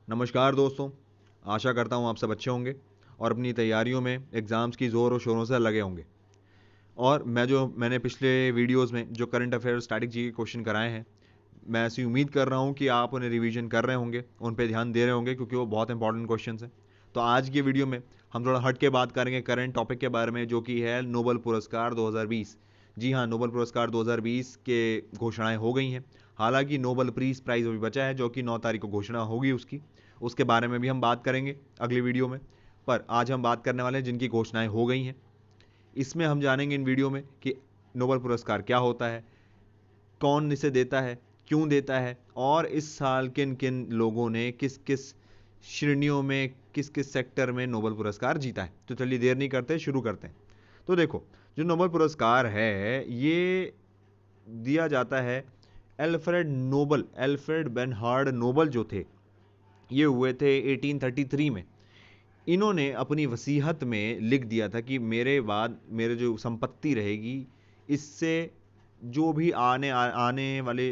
नमस्कार दोस्तों, आशा करता हूँ आप सब अच्छे होंगे और अपनी तैयारियों में एग्ज़ाम्स की ज़ोर और शोरों से लगे होंगे। और मैंने पिछले वीडियोस में जो करंट अफेयर स्टैटिक जी के क्वेश्चन कराए हैं, मैं ऐसी उम्मीद कर रहा हूँ कि आप उन्हें रिवीजन कर रहे होंगे, उन पे ध्यान दे रहे होंगे क्योंकि वो बहुत इंपॉर्टेंट क्वेश्चंस हैं। तो आज की वीडियो में हम थोड़ा हट के बात करेंगे करंट टॉपिक के बारे में, जो कि है नोबेल पुरस्कार 2020। जी हाँ, नोबेल पुरस्कार 2020 के घोषणाएं हो गई हैं। हालांकि नोबेल पीस प्राइज़ अभी बचा है, जो कि 9 तारीख को घोषणा होगी उसकी। उसके बारे में भी हम बात करेंगे अगली वीडियो में। पर आज हम बात करने वाले हैं जिनकी घोषणाएं हो गई हैं। इसमें हम जानेंगे इन वीडियो में कि नोबेल पुरस्कार क्या होता है, कौन इसे देता है, क्यों देता है, और इस साल किन किन लोगों ने किस किस श्रेणियों में, किस किस सेक्टर में नोबेल पुरस्कार जीता है। तो चलिए देर नहीं करते, शुरू करते हैं। तो देखो, जो नोबेल पुरस्कार है ये दिया जाता है एल्फ्रेड बेनहार्ड नोबल जो थे, ये हुए थे 1833 में। इन्होंने अपनी वसीहत में लिख दिया था कि मेरे बाद मेरे जो संपत्ति रहेगी, इससे जो भी आने वाले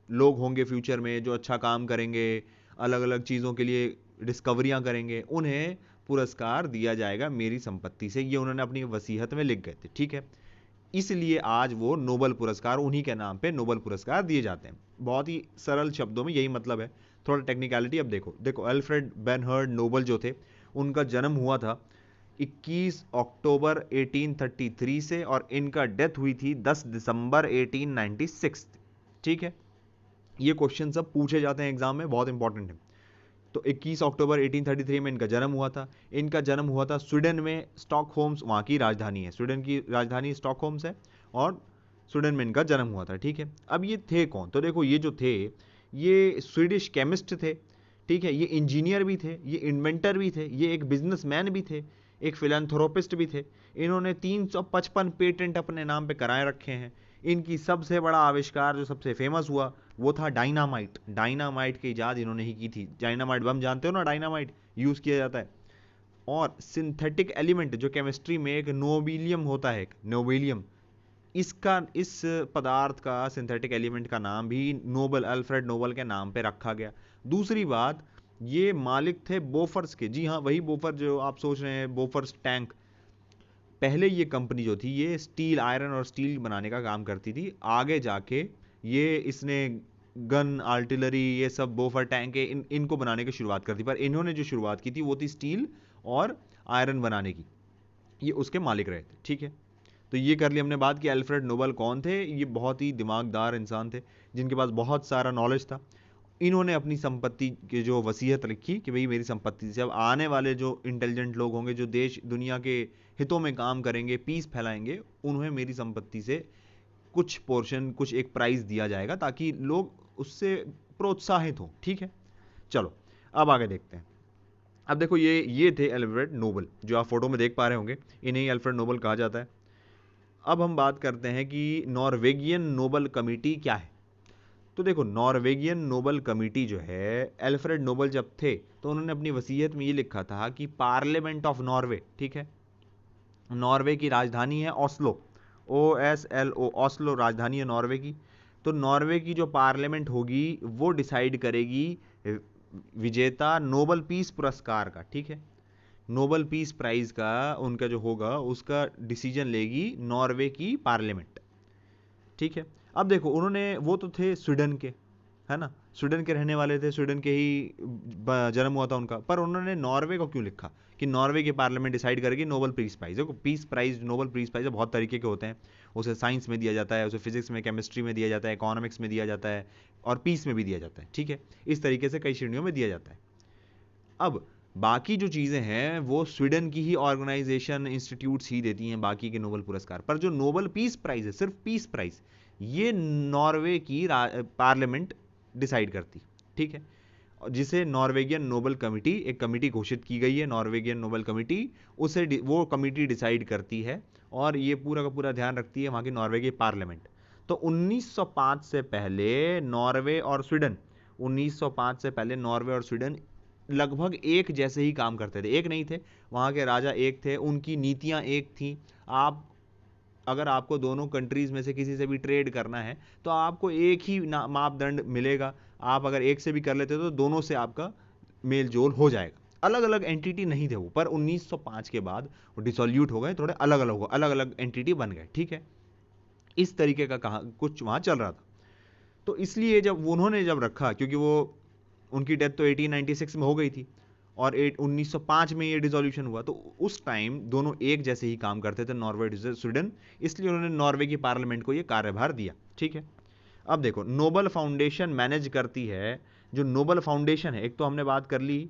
लोग होंगे फ्यूचर में, जो अच्छा काम करेंगे, अलग अलग चीज़ों के लिए डिस्कवरियां करेंगे, उन्हें पुरस्कार दिया जाएगा मेरी संपत्ति से। ये उन्होंने अपनी वसीहत में लिख गए थे, ठीक है। इसलिए आज वो नोबेल पुरस्कार, उन्हीं के नाम पे नोबेल पुरस्कार दिए जाते हैं। बहुत ही सरल शब्दों में यही मतलब है, थोड़ा टेक्निकलिटी। अब देखो एल्फ्रेड बेनहर्ड नोबल जो थे, उनका जन्म हुआ था 21 अक्टूबर 1833 से, और इनका डेथ हुई थी 10 दिसंबर 1896। ठीक है, ये क्वेश्चन सब पूछे जाते हैं एग्जाम में, बहुत इंपॉर्टेंट है। तो 21 अक्टूबर 1833 में इनका जन्म हुआ था। इनका जन्म हुआ था स्वीडन में, स्टॉकहोम्स वहाँ की राजधानी है। स्वीडन की राजधानी स्टॉकहोम्स है और स्वीडन में इनका जन्म हुआ था, ठीक है। अब ये थे कौन? तो देखो, ये जो थे, ये स्वीडिश केमिस्ट थे, ठीक है। ये इंजीनियर भी थे, ये इन्वेंटर भी थे, ये एक बिजनेसमैन भी थे, एक फिलैंथ्रोपिस्ट भी थे। इन्होंने 355 पेटेंट अपने नाम पे कराए रखे हैं। इनकी सबसे बड़ा आविष्कार जो सबसे फेमस हुआ वो था डायनामाइट। डायनामाइट की इजाद इन्होंने ही की थी। डायनामाइट बम जानते हो ना, डायनामाइट यूज किया जाता है। और सिंथेटिक एलिमेंट जो केमिस्ट्री में एक नोबिलियम होता है, एक नोबिलियम, इसका, इस पदार्थ का, सिंथेटिक एलिमेंट का नाम भी नोबल, अल्फ्रेड नोबल के नाम पे रखा गया। दूसरी बात, ये मालिक थे बोफर्स के। जी हाँ, वही बोफर जो आप सोच रहे हैं, बोफर्स टैंक। पहले ये कंपनी जो थी, ये स्टील, आयरन और स्टील बनाने का काम करती थी। आगे जाके ये इसने गन, आर्टिलरी, ये सब बोफर टैंक है, इनको बनाने की शुरुआत कर दी। पर इन्होंने जो शुरुआत की थी वो थी स्टील और आयरन बनाने की। ये उसके मालिक रहे थे, ठीक है। तो ये कर ली हमने बात कि अल्फ्रेड नोबल कौन थे। ये बहुत ही दिमागदार इंसान थे, जिनके पास बहुत सारा नॉलेज था। इन्होंने अपनी संपत्ति की जो वसीयत लिखी कि भाई मेरी संपत्ति से अब आने वाले जो इंटेलिजेंट लोग होंगे, जो देश दुनिया के हितों में काम करेंगे, पीस फैलाएंगे, उन्हें मेरी संपत्ति से कुछ पोर्शन, कुछ एक प्राइज दिया जाएगा, ताकि लोग उससे प्रोत्साहित हों, ठीक है। चलो अब आगे देखते हैं। अब देखो, ये थे अल्फ्रेड नोबल, जो आप फोटो में देख पा रहे होंगे। इन्हें अल्फ्रेड नोबल कहा जाता है। अब हम बात करते हैं कि नॉर्वेगियन नोबल कमिटी क्या है। तो देखो, नॉर्वेगियन नोबल कमिटी जो है, अल्फ्रेड नोबल जब थे तो उन्होंने अपनी वसीयत में ये लिखा था कि पार्लियामेंट ऑफ नॉर्वे, ठीक है, नॉर्वे की राजधानी है ओस्लो, OSLO, ओस्लो राजधानी है नॉर्वे की। तो नॉर्वे की जो पार्लियामेंट होगी वो डिसाइड करेगी विजेता नोबल पीस पुरस्कार का, ठीक है। नोबल पीस प्राइज का उनका जो होगा, उसका डिसीजन लेगी नॉर्वे की पार्लियामेंट, ठीक है। अब देखो, उन्होंने, वो तो थे स्वीडन के, है ना, स्वीडन के रहने वाले थे, स्वीडन के ही जन्म हुआ था उनका। पर उन्होंने नॉर्वे को क्यों लिखा कि नॉर्वे की पार्लियामेंट डिसाइड करेगी नोबल पीस प्राइज। देखो, peace prize, Nobel peace prize बहुत तरीके के होते हैं। उसे साइंस में दिया जाता है, उसे फिजिक्स में, केमिस्ट्री में दिया जाता है, इकोनॉमिक्स में दिया जाता है, और पीस में भी दिया जाता है, ठीक है। इस तरीके से कई श्रेणियों में दिया जाता है। अब बाकी जो चीज़ें हैं वो स्वीडन की ही ऑर्गेनाइजेशन, इंस्टीट्यूट्स ही देती हैं बाकी के नोबल पुरस्कार। पर जो नोबल पीस प्राइज है, सिर्फ पीस प्राइज, ये नॉर्वे की पार्लियामेंट डिसाइड करती, ठीक है। जिसे नॉर्वेगियन नोबल कमिटी, एक कमिटी घोषित की गई है, नॉर्वेगियन नोबल कमिटी, उसे वो कमिटी डिसाइड करती है, और ये पूरा का पूरा ध्यान रखती है वहाँ की नॉर्वे की पार्लियामेंट। तो 1905 से पहले नॉर्वे और स्वीडन, 1905 से पहले नॉर्वे और स्वीडन लगभग एक जैसे ही काम करते थे। एक नहीं थे, वहाँ के राजा एक थे, उनकी नीतियाँ एक थी। आप, अगर आपको दोनों कंट्रीज में से किसी से भी ट्रेड करना है तो आपको एक ही मापदंड मिलेगा। आप अगर एक से भी कर लेते हो तो दोनों से आपका मेल जोल हो जाएगा। अलग अलग एंटिटी नहीं थे वो, पर 1905 के बाद वो डिसोल्यूट हो गए, थोड़े अलग अलग एंटिटी बन गए, ठीक है। इस तरीके का कहा कुछ वहां चल रहा था। तो इसलिए जब उन्होंने जब रखा, क्योंकि वो उनकी डेथ तो 1896 में हो गई थी और 1905 में ये डिसोल्यूशन हुआ, तो उस टाइम दोनों एक जैसे ही काम करते थे, नॉर्वे स्वीडन, इसलिए उन्होंने नॉर्वे की पार्लियामेंट को ये कार्यभार दिया, ठीक है। अब देखो, नोबल फाउंडेशन मैनेज करती है, जो नोबल फाउंडेशन है, एक तो हमने बात कर ली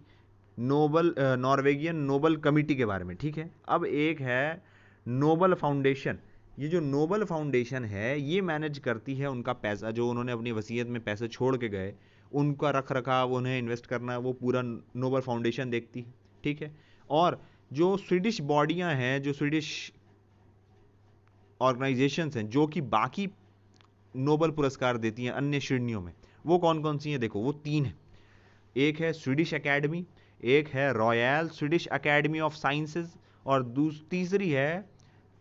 नोबल नॉर्वेगियन नोबल कमिटी के बारे में, ठीक है। अब एक है नोबल फाउंडेशन। ये जो नोबल फाउंडेशन है ये मैनेज करती है उनका पैसा, जो उन्होंने अपनी वसीयत में पैसे छोड़ के गए, उनका रख रखाव, उन्हें इन्वेस्ट करना, वो पूरा नोबल फाउंडेशन देखती है, ठीक है। और जो स्वीडिश बॉडियां हैं, जो स्वीडिश ऑर्गेनाइजेशंस हैं जो कि बाकी नोबल पुरस्कार देती हैं अन्य श्रेणियों में, वो कौन कौन सी हैं? देखो, वो तीन है। एक है स्वीडिश एकेडमी, एक है royal Swedish academy of sciences, और तीसरी है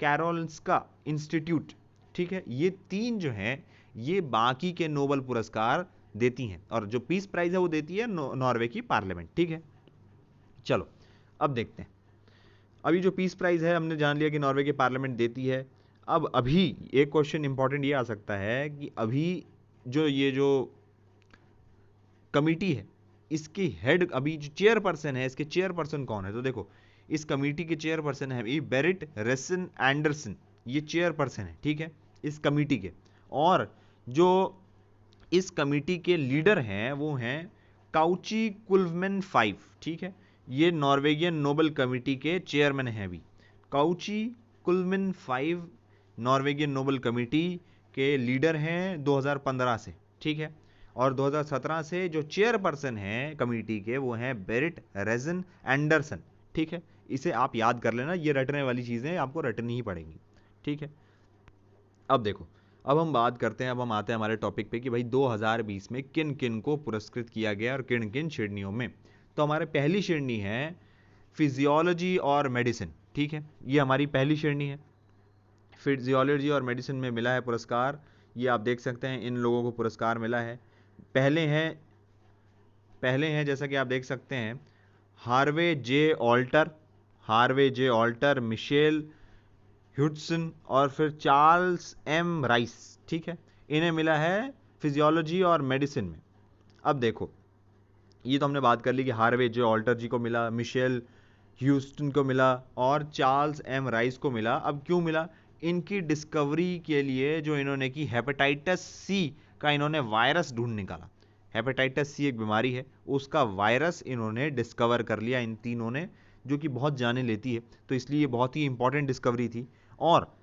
कैरोलिंस्का इंस्टीट्यूट, ठीक है। ये तीन जो हैं ये बाकी के नोबल पुरस्कार देती हैं, और जो पीस प्राइज है वो देती है नॉर्वे की पार्लियामेंट, ठीक है। चलो अब देखते हैं। अभी जो पीस प्राइज है हमने जान लिया कि नॉर्वे की पार्लियामेंट देती है। अब अभी एक क्वेश्चन इंपॉर्टेंट ये आ सकता है कि अभी जो ये जो कमिटी है, इसकी हेड, अभी जो चेयरपर्सन है, इसके चेयरपर्सन कौन है? तो देखो, इस कमिटी के चेयरपर्सन है बेरिट रेसन एंडरसन, ये चेयरपर्सन है, ठीक है, इस कमिटी के। और जो इस कमिटी के लीडर हैं वो हैं काउची कुल्वमैन 5, ठीक है। ये नॉर्वेगियन नोबल कमिटी के चेयरमैन हैं अभी, काउची कुल्वमैन 5 नॉर्वेगियन नोबल कमिटी के लीडर हैं 2015 से, ठीक है। और 2017 से जो चेयरपर्सन हैं कमेटी के वो हैं बेरिट रेजन एंडरसन, ठीक है। इसे आप याद कर लेना, ये रटने वाली चीजें आपको रटनी ही पड़ेंगी, ठीक है। अब देखो, अब हम बात करते हैं, अब हम आते हैं हमारे टॉपिक पे कि भाई 2020 में किन किन को पुरस्कृत किया गया और किन किन श्रेणियों में। तो हमारे पहली श्रेणी है फिजियोलॉजी और मेडिसिन, ठीक है, ये हमारी पहली श्रेणी है। फिजियोलॉजी और मेडिसिन में मिला है पुरस्कार, ये आप देख सकते हैं इन लोगों को पुरस्कार मिला है। पहले हैं जैसा कि आप देख सकते हैं हार्वे जे ऑल्टर, मिशेल ह्यूडसन और फिर चार्ल्स एम राइस, ठीक है। इन्हें मिला है फिजियोलॉजी और मेडिसिन में। अब देखो, ये तो हमने बात कर ली कि हार्वे जे ऑल्टर जी को मिला, मिशेल ह्यूस्टन को मिला और चार्ल्स एम राइस को मिला। अब क्यों मिला? इनकी डिस्कवरी के लिए जो इन्होंने की हेपेटाइटिस सी का इन्होंने वायरस ढूंढ निकाला। हेपेटाइटिस सी एक बीमारी है, उसका वायरस इन्होंने डिस्कवर कर लिया इन तीनों ने, जो कि बहुत जाने लेती है, तो इसलिए बहुत ही इंपॉर्टेंट डिस्कवरी थी। और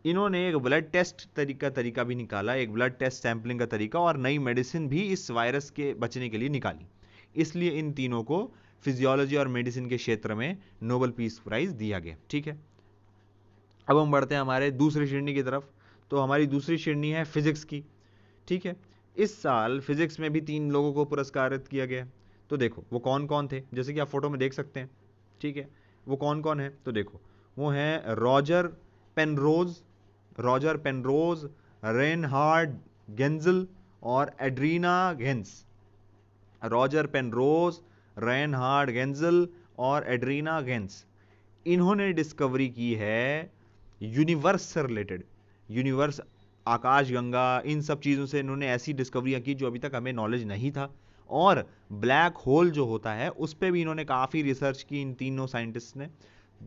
इन्होंने एक ब्लड टेस्ट तरीका भी निकाला, एक ब्लड टेस्ट सैंपलिंग का तरीका, और नई मेडिसिन भी इस वायरस के बचने के लिए निकाली। इसलिए इन तीनों को फिजियोलॉजी और मेडिसिन के क्षेत्र में नोबेल पीस प्राइज दिया गया, ठीक है। अब हम बढ़ते हैं हमारे दूसरी श्रेणी की तरफ। तो हमारी दूसरी श्रेणी है फिजिक्स की, ठीक है। इस साल फिजिक्स में भी 3 लोगों को पुरस्कारित किया गया। तो देखो वो कौन कौन थे, जैसे कि आप फोटो में देख सकते हैं, ठीक है। वो कौन कौन है? तो देखो, वो हैं रॉजर पेनरोज, रेनहार्ड गेंजल और एड्रीना गेंस। रॉजर पेनरोज, रेनहार्ड गेंजल और एड्रीना गेंस, इन्होंने डिस्कवरी की है यूनिवर्स से रिलेटेड, यूनिवर्स, आकाश गंगा, इन सब चीज़ों से इन्होंने ऐसी डिस्कवरियां की जो अभी तक हमें नॉलेज नहीं था। और ब्लैक होल जो होता है उस पर भी इन्होंने काफ़ी रिसर्च की इन तीनों साइंटिस्ट ने,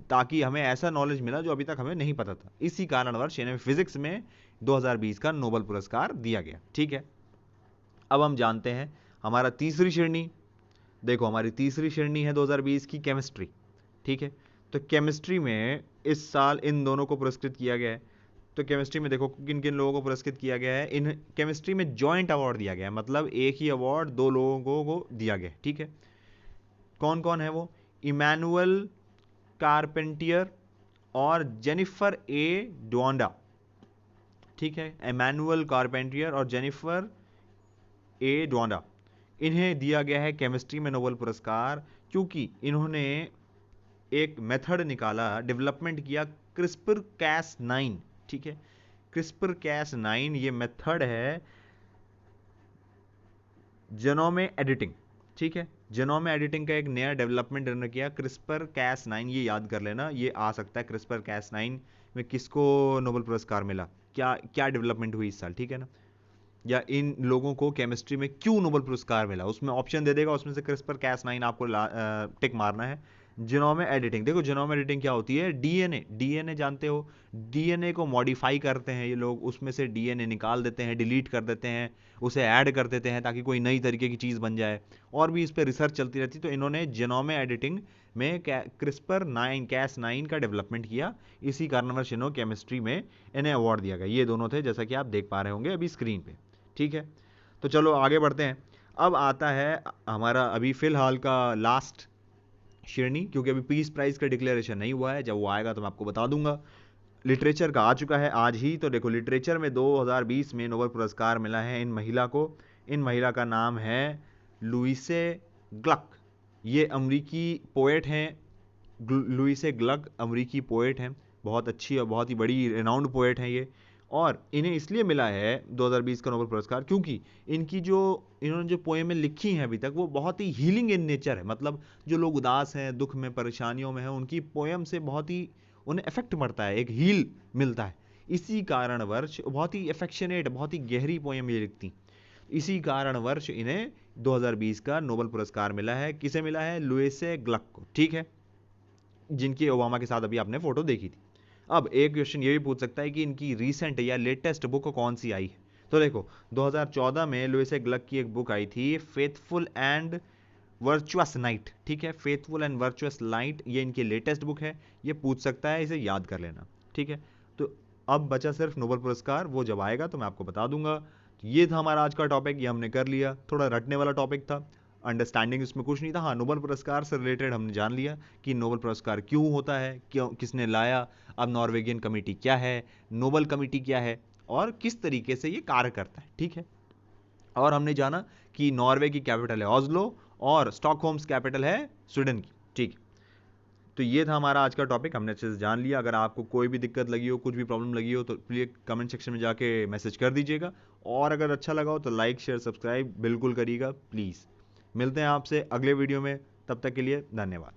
ताकि हमें ऐसा नॉलेज मिला जो अभी तक हमें नहीं पता था। इसी कारणवश इन्हें फिजिक्स में 2020 का नोबेल पुरस्कार दिया गया, ठीक है। अब हम जानते हैं हमारा तीसरी श्रेणी। देखो, हमारी तीसरी श्रेणी है 2020 की केमिस्ट्री, ठीक है। तो केमिस्ट्री में इस साल इन दोनों को पुरस्कृत किया गया है। तो केमिस्ट्री में देखो किन किन लोगों को पुरस्कृत किया गया है। इन केमिस्ट्री में जॉइंट अवार्ड दिया गया है, मतलब एक ही अवार्ड 2 लोगों को दिया गया, ठीक है। कौन कौन है वो? इमैनुअल कारपेंटियर और जेनिफर ए डोंडा, ठीक है। इमैनुअल कारपेंटियर और जेनिफर ए डोंडा, इन्हें दिया गया है केमिस्ट्री में नोबेल पुरस्कार, क्योंकि इन्होंने एक मेथड निकाला, डेवलपमेंट किया, क्रिस्पर कैस 9, ठीक है। क्रिस्पर कैस 9 ये मेथड है जेनोम एडिटिंग, ठीक है। जेनोम एडिटिंग का एक नया डेवलपमेंट इन्होंने किया, क्रिस्पर कैस 9, ये याद कर लेना, ये आ सकता है। क्रिस्पर कैस 9 में किसको नोबेल पुरस्कार मिला, क्या क्या डेवलपमेंट हुई इस साल, ठीक है ना, या इन लोगों को केमिस्ट्री में क्यों नोबेल पुरस्कार मिला, उसमें ऑप्शन दे देगा, उसमें से क्रिस्पर कैस 9 आपको टिक मारना है। जीनोम एडिटिंग, देखो जीनोम एडिटिंग क्या होती है, डीएनए, डीएनए जानते हो, डीएनए को मॉडिफाई करते हैं ये लोग, उसमें से डीएनए निकाल देते हैं, डिलीट कर देते हैं, उसे ऐड कर देते हैं ताकि कोई नई तरीके की चीज़ बन जाए, और भी इस पर रिसर्च चलती रहती। तो इन्होंने जीनोम एडिटिंग में क्रिस्पर 9 कैस 9 का डेवलपमेंट किया, इसी कारणवश इन्होंने केमिस्ट्री में इन्हें अवार्ड दिया गया। ये दोनों थे, जैसा कि आप देख पा रहे होंगे अभी स्क्रीन पे, ठीक है। तो चलो आगे बढ़ते हैं। अब आता है हमारा अभी फिलहाल का लास्ट श्रेणी, क्योंकि अभी पीस प्राइज का डिक्लेरेशन नहीं हुआ है, जब वो आएगा तो मैं आपको बता दूंगा। लिटरेचर का आ चुका है आज ही। तो देखो, लिटरेचर में 2020 में नोबेल पुरस्कार मिला है इन महिला को। इन महिला का नाम है लुइसे ग्लक। ये अमरीकी पोएट हैं, लुइसे ग्लक अमरीकी पोएट हैं, बहुत अच्छी और बहुत ही बड़ी रेनाउंड पोएट हैं ये। और इन्हें इसलिए मिला है 2020 का नोबेल पुरस्कार क्योंकि इन्होंने जो पोएमें लिखी हैं अभी तक, वो बहुत ही हीलिंग इन नेचर है। मतलब जो लोग उदास हैं, दुख में, परेशानियों में हैं, उनकी पोएम से बहुत ही उन्हें इफेक्ट पड़ता है, एक हील मिलता है। इसी कारणवश बहुत ही अफेक्शनेट, बहुत ही गहरी पोएम ये लिखती, इसी कारणवश इन्हें 2020 का नोबेल पुरस्कार मिला है। किसे मिला है? लुइसे ग्लक को, ठीक है, जिनकी ओबामा के साथ अभी आपने फोटो देखी थी। अब एक क्वेश्चन ये भी पूछ सकता है कि इनकी रीसेंट या लेटेस्ट बुक कौन सी आई है। तो देखो, 2014 में लुइसे ग्लक की एक बुक आई थी, फेथफुल एंड वर्चुअस नाइट, ठीक है, फेथफुल एंड वर्चुअस नाइट, ये इनकी लेटेस्ट बुक है। ये पूछ सकता है, इसे याद कर लेना, ठीक है। तो अब बचा सिर्फ नोबेल पुरस्कार, वो जब आएगा तो मैं आपको बता दूंगा। तो ये था हमारा आज का टॉपिक, ये हमने कर लिया, थोड़ा रटने वाला टॉपिक था, अंडरस्टैंडिंग इसमें कुछ नहीं था। हाँ, नोबेल पुरस्कार से रिलेटेड हमने जान लिया कि नोबेल पुरस्कार क्यों होता है, क्यों, किसने लाया, अब नॉर्वेगियन कमेटी क्या है, नोबेल कमेटी क्या है, और किस तरीके से ये कार्य करता है, ठीक है। और हमने जाना कि नॉर्वे की कैपिटल है ऑस्लो और स्टॉकहोम्स कैपिटल है स्वीडन की, ठीक। तो ये था हमारा आज का टॉपिक, हमने अच्छे से जान लिया। अगर आपको कोई भी दिक्कत लगी हो, कुछ भी प्रॉब्लम लगी हो, तो प्लीज कमेंट सेक्शन में जाके मैसेज कर दीजिएगा। और अगर अच्छा लगा हो तो लाइक शेयर सब्सक्राइब बिल्कुल करिएगा प्लीज़। मिलते हैं आपसे अगले वीडियो में, तब तक के लिए धन्यवाद।